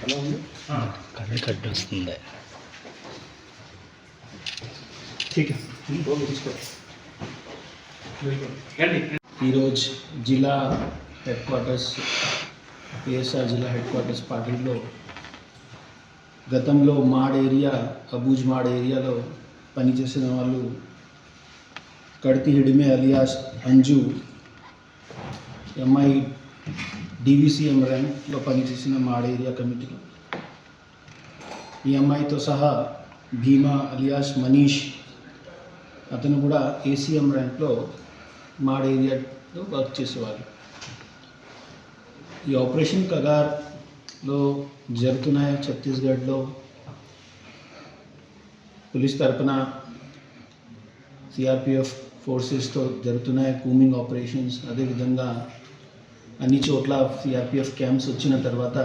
కళ్ళు కట్టు వస్తుంది. ఈరోజు జిల్లా హెడ్ క్వార్టర్స్ పిఎస్ఆర్ జిల్లా హెడ్ క్వార్టర్స్ పార్టీలో గతంలో అబూజ్ మాడ్ ఏరియాలో పనిచేసిన వాళ్ళు కడతి హిడిమే అలియాస్ అంజు ఎంఐ డివిసిఎం ర్యాంక్లో పనిచేసిన మాడ్ ఏరియా కమిటీలో ఈ అమ్మాయితో సహా భీమా అలియాస్ మనీష్ అతను కూడా ఏసీఎం ర్యాంక్లో మాడ్ ఏరియాలో వర్క్ చేసేవాళ్ళు. ఈ ఆపరేషన్ కగార్లో జరుగుతున్నాయి. ఛత్తీస్గఢ్లో పోలీస్ తరపున సిఆర్పిఎఫ్ ఫోర్సెస్తో జరుగుతున్నాయి కూమింగ్ ఆపరేషన్స్. అదేవిధంగా అన్ని చోట్ల సిఆర్పిఎఫ్ క్యాంప్స్ వచ్చిన తర్వాత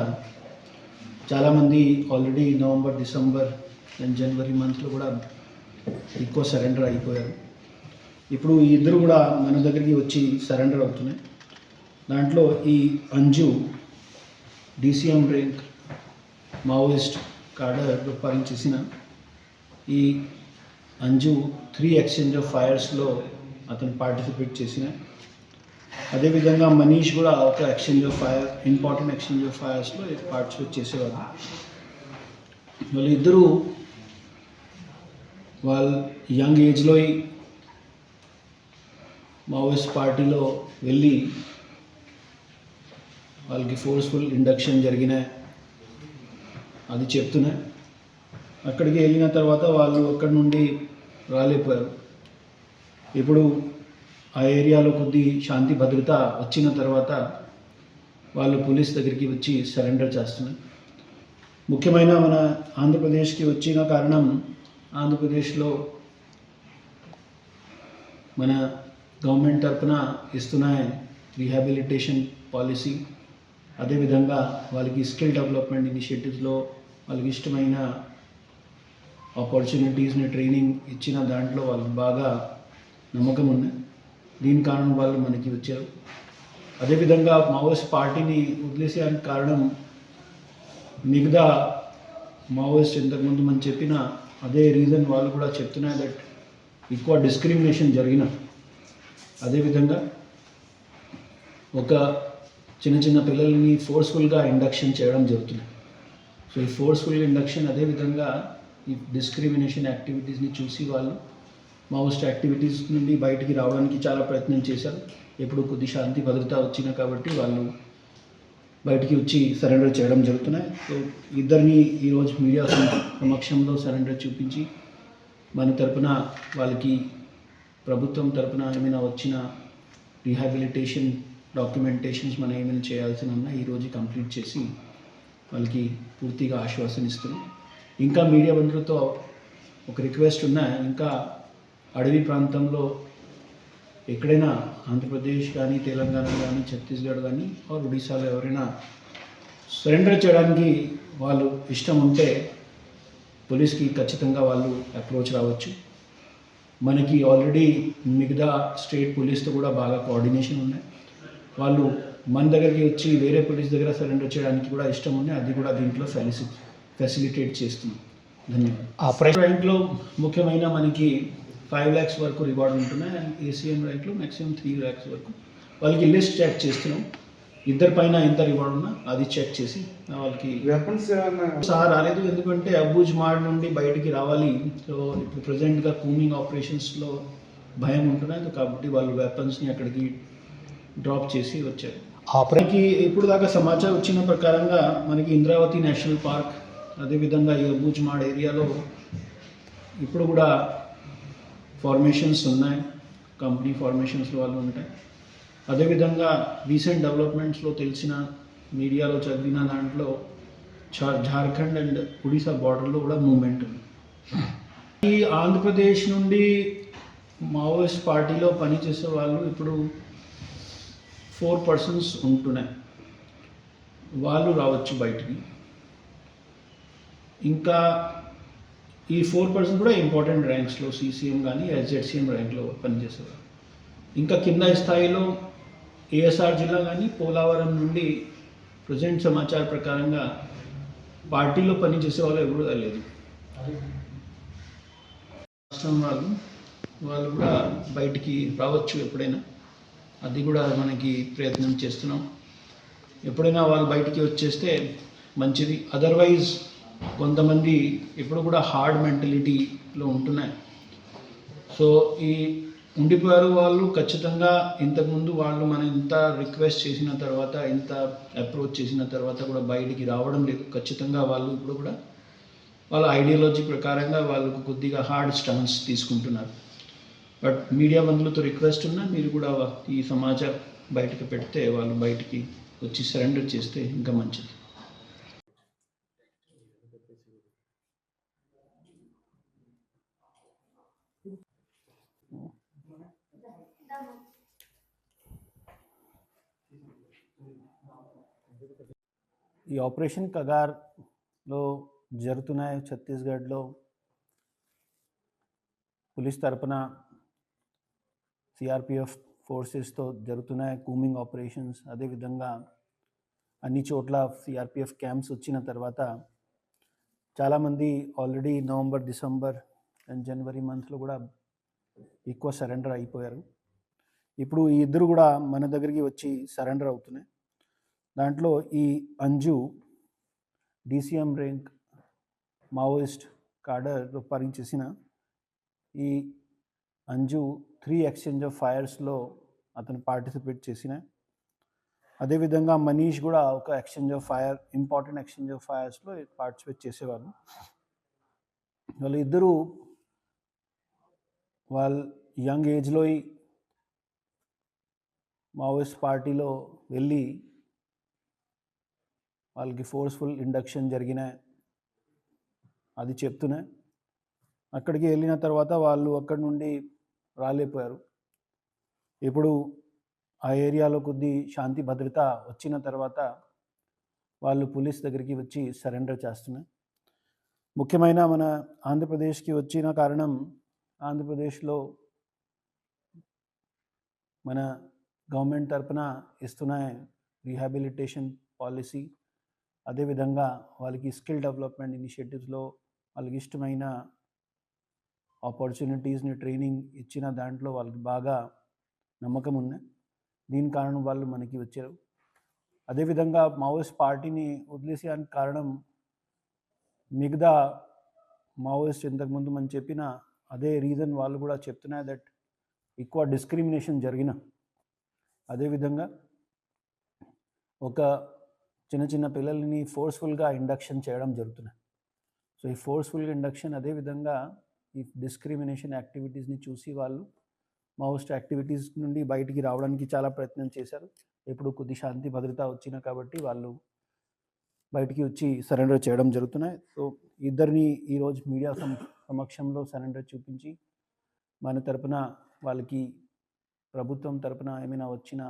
చాలామంది ఆల్రెడీ నవంబర్, డిసెంబర్ అండ్ జనవరి మంత్లో కూడా ఎక్కువ సరెండర్ అయిపోయారు. ఇప్పుడు ఈ ఇద్దరు కూడా మన దగ్గరికి వచ్చి సరెండర్ అవుతున్నాయి. దాంట్లో ఈ అంజు డిసిఎం ర్యాంక్ మావోయిస్ట్ కాడర్లో పనిచేసిన ఈ అంజు 3 ఎక్స్చేంజ్ ఆఫ్ ఫైర్స్లో అతను పార్టిసిపేట్ చేసిన. అదేవిధంగా మనీష్ కూడా ఒక ఇంపార్టెంట్ ఎక్స్చేంజ్ ఆఫ్ ఫైర్స్లో పార్టిసిపేట్ చేసేవారు. వాళ్ళిద్దరూ వాళ్ళ యంగ్ ఏజ్లో మావోయిస్ట్ పార్టీలో వెళ్ళి వాళ్ళకి ఫోర్స్ఫుల్ ఇండక్షన్ జరిగినాయి అది చెప్తున్నాయి. అక్కడికి వెళ్ళిన తర్వాత వాళ్ళు అక్కడి నుండి రాలేకపోయారు. ఇప్పుడు ఆ ఏరియాలో కొద్ది శాంతి భద్రత వచ్చిన తర్వాత వాళ్ళు పోలీస్ దగ్గరికి వచ్చి సరెండర్ చేస్తున్నారు. ముఖ్యమైన మన ఆంధ్రప్రదేశ్కి వచ్చిన కారణం, ఆంధ్రప్రదేశ్లో మన గవర్నమెంట్ తరఫున ఇస్తున్న రీహాబిలిటేషన్ పాలసీ, అదేవిధంగా వాళ్ళకి స్కిల్ డెవలప్మెంట్ ఇనిషియేటివ్స్లో వాళ్ళకి ఇష్టమైన ఆపర్చునిటీస్ని ట్రైనింగ్ ఇచ్చిన దాంట్లో వాళ్ళకి బాగా నమ్మకం ఉన్నాయి. దీని కారణం వాళ్ళు మనకి వచ్చారు. అదేవిధంగా మావోయిస్ట్ పార్టీని వదిలేసేయడానికి కారణం మిగతా మావోయిస్ట్ ఇంతకుముందు మనం చెప్పిన అదే రీజన్ వాళ్ళు కూడా చెప్తున్నారు, దట్ ఎక్కువ డిస్క్రిమినేషన్ జరిగిన. అదేవిధంగా ఒక చిన్న పిల్లల్ని ఫోర్స్ఫుల్గా ఇండక్షన్ చేయడం జరుగుతుంది. సో ఈ ఫోర్స్ఫుల్ ఇండక్షన్, అదేవిధంగా ఈ డిస్క్రిమినేషన్ యాక్టివిటీస్ని చూసి వాళ్ళు మావోయిస్ట్ యాక్టివిటీస్ నుండి బయటికి రావడానికి చాలా ప్రయత్నం చేశారు. ఎప్పుడు కొద్ది శాంతి భద్రత వచ్చిన కాబట్టి వాళ్ళు బయటికి వచ్చి సరెండర్ చేయడం జరుగుతున్నాయి. సో ఇద్దరిని ఈరోజు మీడియా సమక్షంలో సరెండర్ చూపించి మన తరపున వాళ్ళకి ప్రభుత్వం తరపున ఏమైనా వచ్చిన రీహాబిలిటేషన్ డాక్యుమెంటేషన్స్ మనం ఏమైనా చేయాల్సి ఉన్నా ఈరోజు కంప్లీట్ చేసి వాళ్ళకి పూర్తిగా ఆశ్వాసన ఇస్తున్నాం. ఇంకా మీడియా బంధువులతో ఒక రిక్వెస్ట్ ఉన్నాయి, ఇంకా అడవి ప్రాంతంలో ఎక్కడైనా ఆంధ్రప్రదేశ్ కానీ, తెలంగాణ కానీ, ఛత్తీస్గఢ్ కానీ ఒడిశాలో ఎవరైనా సరెండర్ చేయడానికి వాళ్ళు ఇష్టం ఉంటే పోలీస్కి ఖచ్చితంగా వాళ్ళు అప్రోచ్ రావచ్చు. మనకి ఆల్రెడీ మిగతా స్టేట్ పోలీస్తో కూడా బాగా కోఆర్డినేషన్ ఉన్నాయి. వాళ్ళు మన దగ్గరికి వచ్చి వేరే పోలీస్ దగ్గర సరెండర్ చేయడానికి కూడా ఇష్టం ఉన్నాయి. అది కూడా దీంట్లో ఫెసిలిటేట్ చేస్తున్నాం. ధన్యవాదాలు. ఆపరేషన్ ర్యాంక్లో ముఖ్యమైన మనకి 5 lakhs వరకు రివార్డ్ ఉంటున్నాయి. అండ్ ఏసీఎం ర్యాంక్లో మ్యాక్సిమం 3 lakhs వరకు. వాళ్ళకి లిస్ట్ చెక్ చేస్తున్నాం. ఇద్దరి పైన ఎంత రివార్డ్ ఉన్నా అది చెక్ చేసి వాళ్ళకి వెపన్స్ సహా రాలేదు. ఎందుకంటే అబూజ్ మాడ్ నుండి బయటికి రావాలి. సో ఇప్పుడు ప్రజెంట్గా కూమింగ్ ఆపరేషన్స్లో భయం ఉంటున్నాయి కాబట్టి వాళ్ళు వెపన్స్ని అక్కడికి డ్రాప్ చేసి వచ్చారు. ఆపరేషన్కి ఇప్పుడు దాకా సమాచారం వచ్చిన ప్రకారంగా మనకి ఇంద్రావతి నేషనల్ పార్క్, అదేవిధంగా ఈ అబూజ్ మాడ్ ఏరియాలో ఇప్పుడు కూడా ఫార్మేషన్స్ ఉన్నాయి. కంపెనీ ఫార్మేషన్స్లో వాళ్ళు ఉంటాయి. అదేవిధంగా రీసెంట్ డెవలప్మెంట్స్లో తెలిసిన, మీడియాలో చదివిన దాంట్లో జార్ఖండ్ అండ్ ఒడిశా బార్డర్లో కూడా మూమెంట్ ఉంది. ఈ ఆంధ్రప్రదేశ్ నుండి మావోయిస్ట్ పార్టీలో పనిచేసే వాళ్ళు ఇప్పుడు 4 persons ఉంటున్నాయి. వాళ్ళు రావచ్చు బయటికి. ఇంకా ఈ 4 persons కూడా ఇంపార్టెంట్ ర్యాంక్స్లో సీసీఎం కానీ ఎస్జెడ్సీఎం ర్యాంక్లో పనిచేసేవారు. ఇంకా కింద స్థాయిలో ఏఎస్ఆర్ జిల్లా కానీ పోలవరం నుండి ప్రజెంట్ సమాచార ప్రకారంగా పార్టీలో పనిచేసే వాళ్ళు ఎవరు లేదు. రాష్ట్రం వాళ్ళు కూడా బయటికి రావచ్చు ఎప్పుడైనా, అది కూడా మనకి ప్రయత్నం చేస్తున్నాం. ఎప్పుడైనా వాళ్ళు బయటికి వచ్చేస్తే మంచిది. అదర్వైజ్ కొంతమంది ఇప్పుడు కూడా హార్డ్ మెంటలిటీలో ఉంటున్నాయి. సో ఈ ఉండిపోయారు వాళ్ళు ఖచ్చితంగా. ఇంతకుముందు వాళ్ళు మనం ఇంత రిక్వెస్ట్ చేసిన తర్వాత, ఇంత అప్రోచ్ చేసిన తర్వాత కూడా బయటికి రావడం లేదు. ఖచ్చితంగా వాళ్ళు ఇప్పుడు కూడా వాళ్ళ ఐడియాలజీ ప్రకారంగా వాళ్ళకు కొద్దిగా హార్డ్ స్టాన్స్ తీసుకుంటున్నారు. బట్ మీడియా బంధువులతో రిక్వెస్ట్ ఉన్నా మీరు కూడా ఈ సమాచారం బయటకు పెడితే వాళ్ళు బయటికి వచ్చి సరెండర్ చేస్తే ఇంకా మంచిది. ఈ ఆపరేషన్ కగార్లో జరుగుతున్నాయి. ఛత్తీస్గఢ్లో పోలీస్ తరపున సిఆర్పిఎఫ్ ఫోర్సెస్తో జరుగుతున్నాయి కూమింగ్ ఆపరేషన్స్. అదేవిధంగా అన్ని చోట్ల సిఆర్పిఎఫ్ క్యాంప్స్ వచ్చిన తర్వాత చాలామంది ఆల్రెడీ నవంబర్, డిసెంబర్ అండ్ జనవరి మంత్లో కూడా ఎక్కువ సరెండర్ అయిపోయారు. ఇప్పుడు ఈ ఇద్దరు కూడా మన దగ్గరికి వచ్చి సరెండర్ అవుతున్నాయి. దాంట్లో ఈ అంజు డీసీఎం ర్యాంక్ మావోయిస్ట్ కాడర్లో పనిచేసిన ఈ అంజు 3 ఎక్స్చేంజ్ ఆఫ్ ఫైర్స్లో అతను పార్టిసిపేట్ చేసిన. అదేవిధంగా మనీష్ కూడా ఒక exchange of fire, important exchange of ఫైర్స్లో పార్టిసిపేట్ చేసేవాళ్ళు. వాళ్ళు ఇద్దరు వాళ్ళ యంగ్ ఏజ్లో మావోయిస్ట్ పార్టీలో వెళ్ళి వాళ్ళకి ఫోర్స్ఫుల్ ఇండక్షన్ జరిగిన అది చెప్తున్నాయి. అక్కడికి వెళ్ళిన తర్వాత వాళ్ళు అక్కడి నుండి రాలేకపోయారు. ఇప్పుడు ఆ ఏరియాలో కొద్ది శాంతి భద్రత వచ్చిన తర్వాత వాళ్ళు పోలీస్ దగ్గరికి వచ్చి సరెండర్ చేస్తున్నారు. ముఖ్యమైన మన ఆంధ్రప్రదేశ్కి వచ్చిన కారణం, ఆంధ్రప్రదేశ్లో మన గవర్నమెంట్ తరపున ఇస్తున్న రీహాబిలిటేషన్ పాలసీ, అదేవిధంగా వాళ్ళకి స్కిల్ డెవలప్మెంట్ ఇనిషియేటివ్స్లో వాళ్ళకి ఇష్టమైన ఆపర్చునిటీస్ని ట్రైనింగ్ ఇచ్చిన దాంట్లో వాళ్ళకి బాగా నమ్మకం ఉన్నాయి. దీని కారణం వాళ్ళు మనకి వచ్చారు. అదేవిధంగా మావోయిస్ట్ పార్టీని వదిలేసేయడానికి కారణం మిగతా మావోయిస్ట్ ఇంతకుముందు మనం చెప్పిన అదే రీజన్ వాళ్ళు కూడా చెప్తున్నారు, దట్ ఎక్కువ డిస్క్రిమినేషన్ జరిగిన, అదేవిధంగా ఒక చిన్న పిల్లల్ని ఫోర్స్ఫుల్గా ఇండక్షన్ చేయడం జరుగుతున్నాయి. సో ఈ ఫోర్స్ఫుల్గా ఇండక్షన్, అదేవిధంగా ఈ డిస్క్రిమినేషన్ యాక్టివిటీస్ని చూసి వాళ్ళు మావోయిస్ట్ యాక్టివిటీస్ నుండి బయటికి రావడానికి చాలా ప్రయత్నం చేశారు. ఇప్పుడు కొద్ది శాంతి భద్రత వచ్చిన కాబట్టి వాళ్ళు బయటికి వచ్చి సరెండర్ చేయడం జరుగుతున్నాయి. సో ఇద్దరిని ఈరోజు మీడియా సమక్షంలో సరెండర్ చూపించి మన తరపున వాళ్ళకి ప్రభుత్వం తరపున ఏమైనా వచ్చిన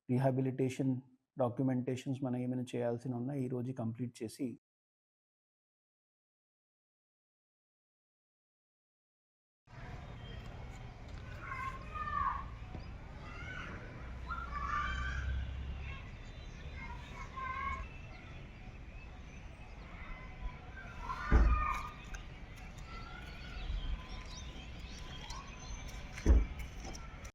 రీహాబిలిటేషన్ డాక్యుమెంటేషన్స్ మనం ఏమైనా చేయాల్సి ఉన్నా ఈరోజు కంప్లీట్ చేసి